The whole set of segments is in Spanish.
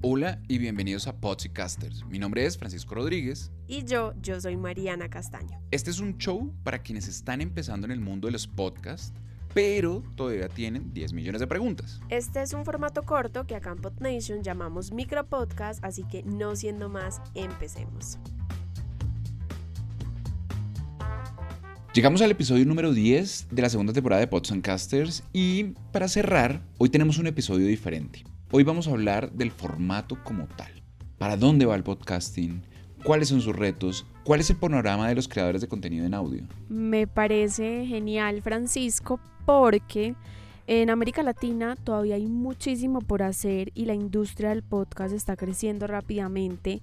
Hola y bienvenidos a Podcasters. Mi nombre es Francisco Rodríguez. Y yo soy Mariana Castaño. Este es un show para quienes están empezando en el mundo de los podcasts, pero todavía tienen 10 millones de preguntas. Este es un formato corto que acá en PodNation llamamos micropodcast, así que no siendo más, empecemos. Llegamos al episodio número 10 de la segunda temporada de Podcasters y para cerrar, hoy tenemos un episodio diferente. Hoy vamos a hablar del formato como tal. ¿Para dónde va el podcasting? ¿Cuáles son sus retos? ¿Cuál es el panorama de los creadores de contenido en audio? Me parece genial, Francisco, porque en América Latina todavía hay muchísimo por hacer y la industria del podcast está creciendo rápidamente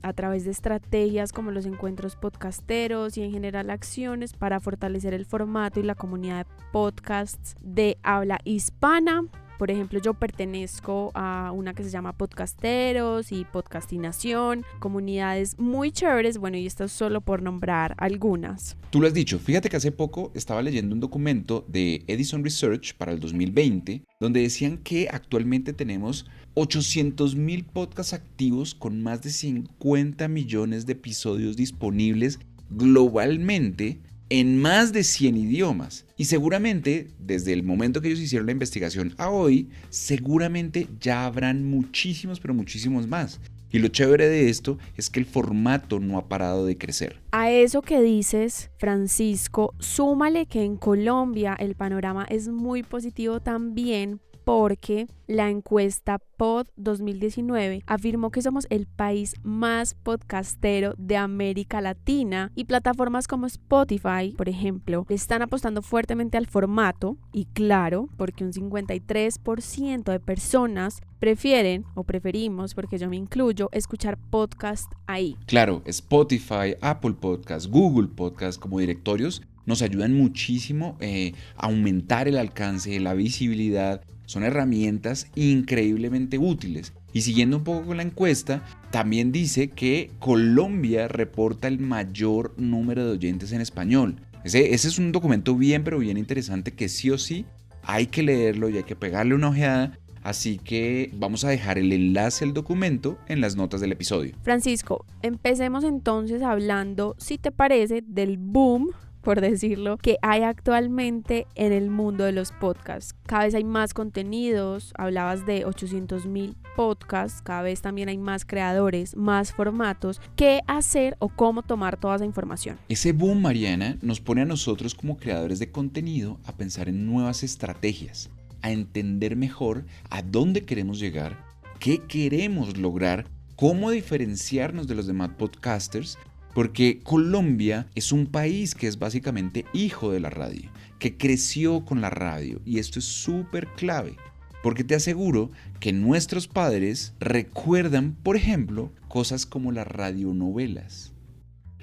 a través de estrategias como los encuentros podcasteros y en general acciones para fortalecer el formato y la comunidad de podcasts de habla hispana. Por ejemplo, yo pertenezco a una que se llama Podcasteros y Podcastinación, comunidades muy chéveres, bueno, y esto es solo por nombrar algunas. Tú lo has dicho, fíjate que hace poco estaba leyendo un documento de Edison Research para el 2020, donde decían que actualmente tenemos 800,000 podcasts activos con más de 50 millones de episodios disponibles globalmente en más de 100 idiomas. Y seguramente, desde el momento que ellos hicieron la investigación a hoy, seguramente ya habrán muchísimos, pero muchísimos más. Y lo chévere de esto es que el formato no ha parado de crecer. A eso que dices, Francisco, súmale que en Colombia el panorama es muy positivo también, porque la encuesta Pod 2019 afirmó que somos el país más podcastero de América Latina y plataformas como Spotify, por ejemplo, le están apostando fuertemente al formato y claro, porque un 53% de personas preferimos, porque yo me incluyo, escuchar podcast ahí. Claro, Spotify, Apple Podcasts, Google Podcasts como directorios nos ayudan muchísimo a aumentar el alcance, la visibilidad. Son herramientas increíblemente útiles. Y siguiendo un poco con la encuesta, también dice que Colombia reporta el mayor número de oyentes en español. Ese es un documento bien, pero bien interesante que sí o sí hay que leerlo y hay que pegarle una ojeada. Así que vamos a dejar el enlace al documento en las notas del episodio. Francisco, empecemos entonces hablando, si te parece, del boom, por decirlo, que hay actualmente en el mundo de los podcasts. Cada vez hay más contenidos, hablabas de 800,000 podcasts, cada vez también hay más creadores, más formatos. ¿Qué hacer o cómo tomar toda esa información? Ese boom, Mariana, nos pone a nosotros como creadores de contenido a pensar en nuevas estrategias, a entender mejor a dónde queremos llegar, qué queremos lograr, cómo diferenciarnos de los demás podcasters. Porque Colombia es un país que es básicamente hijo de la radio, que creció con la radio y esto es súper clave. Porque te aseguro que nuestros padres recuerdan, por ejemplo, cosas como las radionovelas.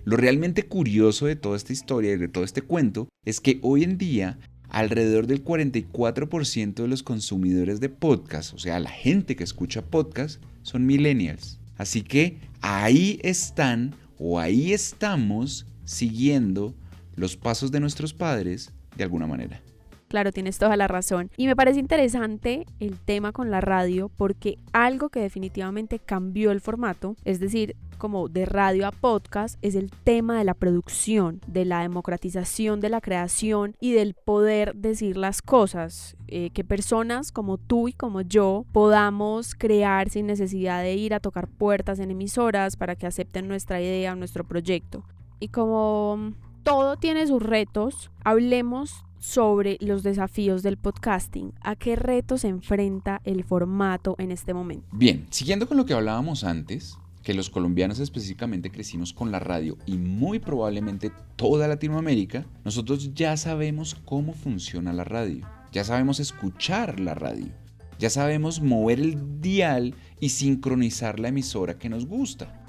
Lo realmente curioso de toda esta historia y de todo este cuento es que hoy en día alrededor del 44% de los consumidores de podcast, o sea, la gente que escucha podcast, son millennials. Así que ahí estamos siguiendo los pasos de nuestros padres de alguna manera. Claro, tienes toda la razón. Y me parece interesante el tema con la radio porque algo que definitivamente cambió el formato, es decir, como de radio a podcast, es el tema de la producción, de la democratización de la creación y del poder decir las cosas. Que personas como tú y como yo podamos crear sin necesidad de ir a tocar puertas en emisoras para que acepten nuestra idea, nuestro proyecto. Y como todo tiene sus retos, hablemos sobre los desafíos del podcasting. ¿A qué retos se enfrenta el formato en este momento? Bien, siguiendo con lo que hablábamos antes, que los colombianos específicamente crecimos con la radio y muy probablemente toda Latinoamérica, nosotros ya sabemos cómo funciona la radio, ya sabemos escuchar la radio, ya sabemos mover el dial y sincronizar la emisora que nos gusta.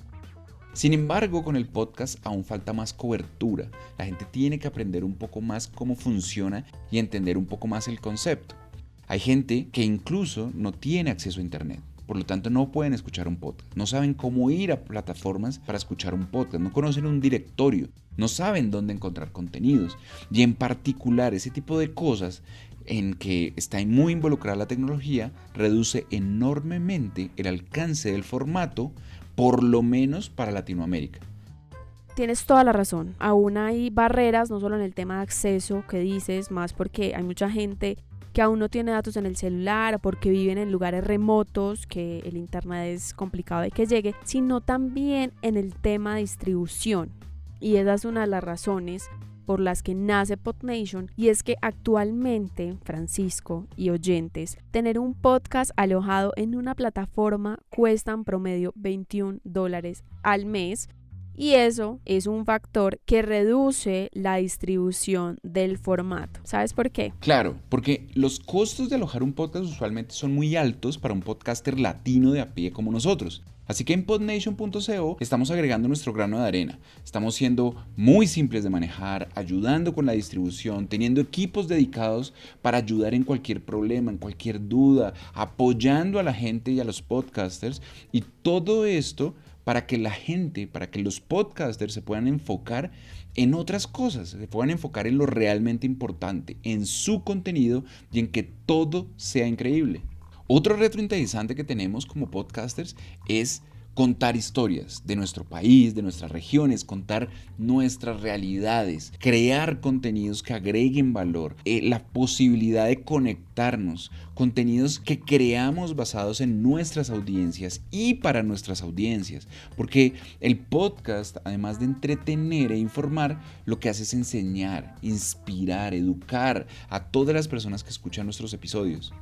Sin embargo, con el podcast aún falta más cobertura. La gente tiene que aprender un poco más cómo funciona y entender un poco más el concepto. Hay gente que incluso no tiene acceso a internet. por lo tanto no pueden escuchar un podcast, no saben cómo ir a plataformas para escuchar un podcast, no conocen un directorio, no saben dónde encontrar contenidos. Y en particular ese tipo de cosas en que está muy involucrada la tecnología reduce enormemente el alcance del formato, por lo menos para Latinoamérica. Tienes toda la razón. Aún hay barreras, no solo en el tema de acceso que dices, más porque hay mucha gente que aún no tiene datos en el celular o porque viven en lugares remotos, que el internet es complicado de que llegue, sino también en el tema de distribución. Y esa es una de las razones por las que nace PodNation, y es que actualmente, Francisco y oyentes, tener un podcast alojado en una plataforma cuesta en promedio $21 al mes, y eso es un factor que reduce la distribución del formato. ¿Sabes por qué? Claro, porque los costos de alojar un podcast usualmente son muy altos para un podcaster latino de a pie como nosotros. Así que en podnation.co estamos agregando nuestro grano de arena. Estamos siendo muy simples de manejar, ayudando con la distribución, teniendo equipos dedicados para ayudar en cualquier problema, en cualquier duda, apoyando a la gente y a los podcasters, y todo esto para que la gente, para que los podcasters se puedan enfocar en otras cosas, se puedan enfocar en lo realmente importante, en su contenido y en que todo sea increíble. Otro reto interesante que tenemos como podcasters es contar historias de nuestro país, de nuestras regiones, contar nuestras realidades, crear contenidos que agreguen valor, la posibilidad de conectarnos, contenidos que creamos basados en nuestras audiencias y para nuestras audiencias, porque el podcast, además de entretener e informar, lo que hace es enseñar, inspirar, educar a todas las personas que escuchan nuestros episodios.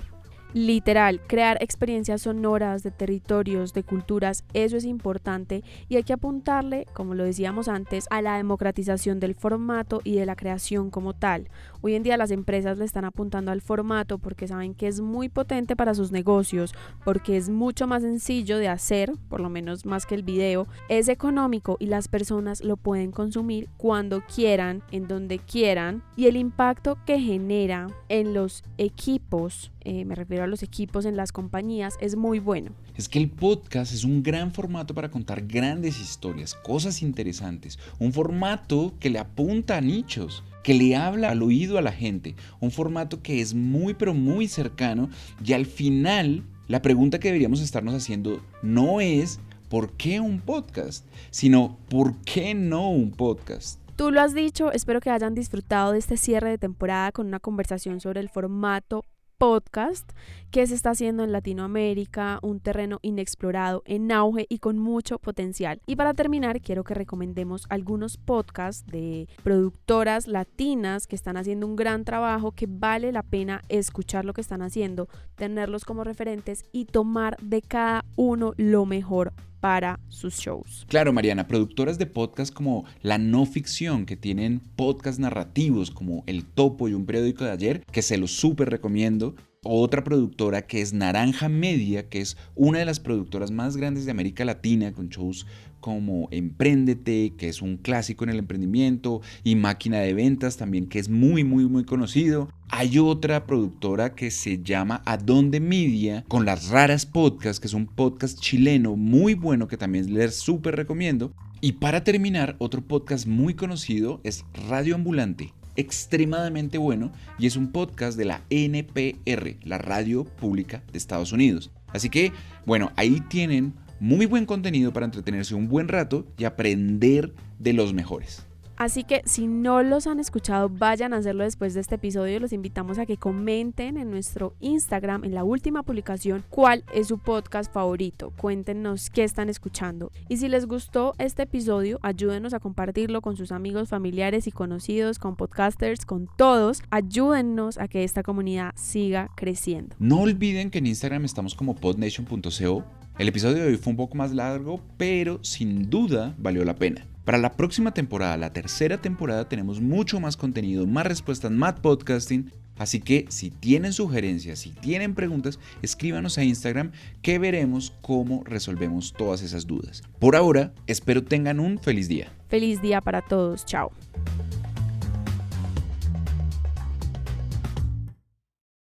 Literal, crear experiencias sonoras de territorios, de culturas, eso es importante, y hay que apuntarle, como lo decíamos antes, a la democratización del formato y de la creación como tal. Hoy en día las empresas le están apuntando al formato porque saben que es muy potente para sus negocios, porque es mucho más sencillo de hacer, por lo menos más que el video, es económico y las personas lo pueden consumir cuando quieran, en donde quieran, y el impacto que genera en los equipos, me refiero a los equipos en las compañías, es muy bueno. Es que el podcast es un gran formato para contar grandes historias, cosas interesantes, un formato que le apunta a nichos, que le habla al oído a la gente, un formato que es muy pero muy cercano, y al final la pregunta que deberíamos estarnos haciendo no es ¿por qué un podcast?, sino ¿por qué no un podcast? Tú lo has dicho, espero que hayan disfrutado de este cierre de temporada con una conversación sobre el formato podcast que se está haciendo en Latinoamérica, un terreno inexplorado, en auge y con mucho potencial. Y para terminar, quiero que recomendemos algunos podcasts de productoras latinas que están haciendo un gran trabajo, que vale la pena escuchar lo que están haciendo, tenerlos como referentes y tomar de cada uno lo mejor para sus shows. Claro, Mariana, productoras de podcast como La No Ficción, que tienen podcast narrativos como El Topo y Un Periódico de Ayer, que se los súper recomiendo. Otra productora que es Naranja Media, que es una de las productoras más grandes de América Latina, con shows como Empréndete, que es un clásico en el emprendimiento, y Máquina de Ventas también, que es muy conocido. Hay otra productora que se llama Adonde Media, con Las Raras Podcast, que es un podcast chileno muy bueno que también les súper recomiendo. Y para terminar, otro podcast muy conocido es Radio Ambulante, extremadamente bueno, y es un podcast de la NPR, la Radio Pública de Estados Unidos. Así que, bueno, ahí tienen muy buen contenido para entretenerse un buen rato y aprender de los mejores. Así que si no los han escuchado, vayan a hacerlo después de este episodio. Los invitamos a que comenten en nuestro Instagram, en la última publicación, cuál es su podcast favorito. Cuéntenos qué están escuchando. Y si les gustó este episodio, ayúdenos a compartirlo con sus amigos, familiares y conocidos, con podcasters, con todos. Ayúdennos a que esta comunidad siga creciendo. No olviden que en Instagram estamos como podnation.co. El episodio de hoy fue un poco más largo, pero sin duda valió la pena. Para la próxima temporada, la tercera temporada, tenemos mucho más contenido, más respuestas, más podcasting. Así que si tienen sugerencias, si tienen preguntas, escríbanos a Instagram, que veremos cómo resolvemos todas esas dudas. Por ahora, espero tengan un feliz día. Feliz día para todos. Chao.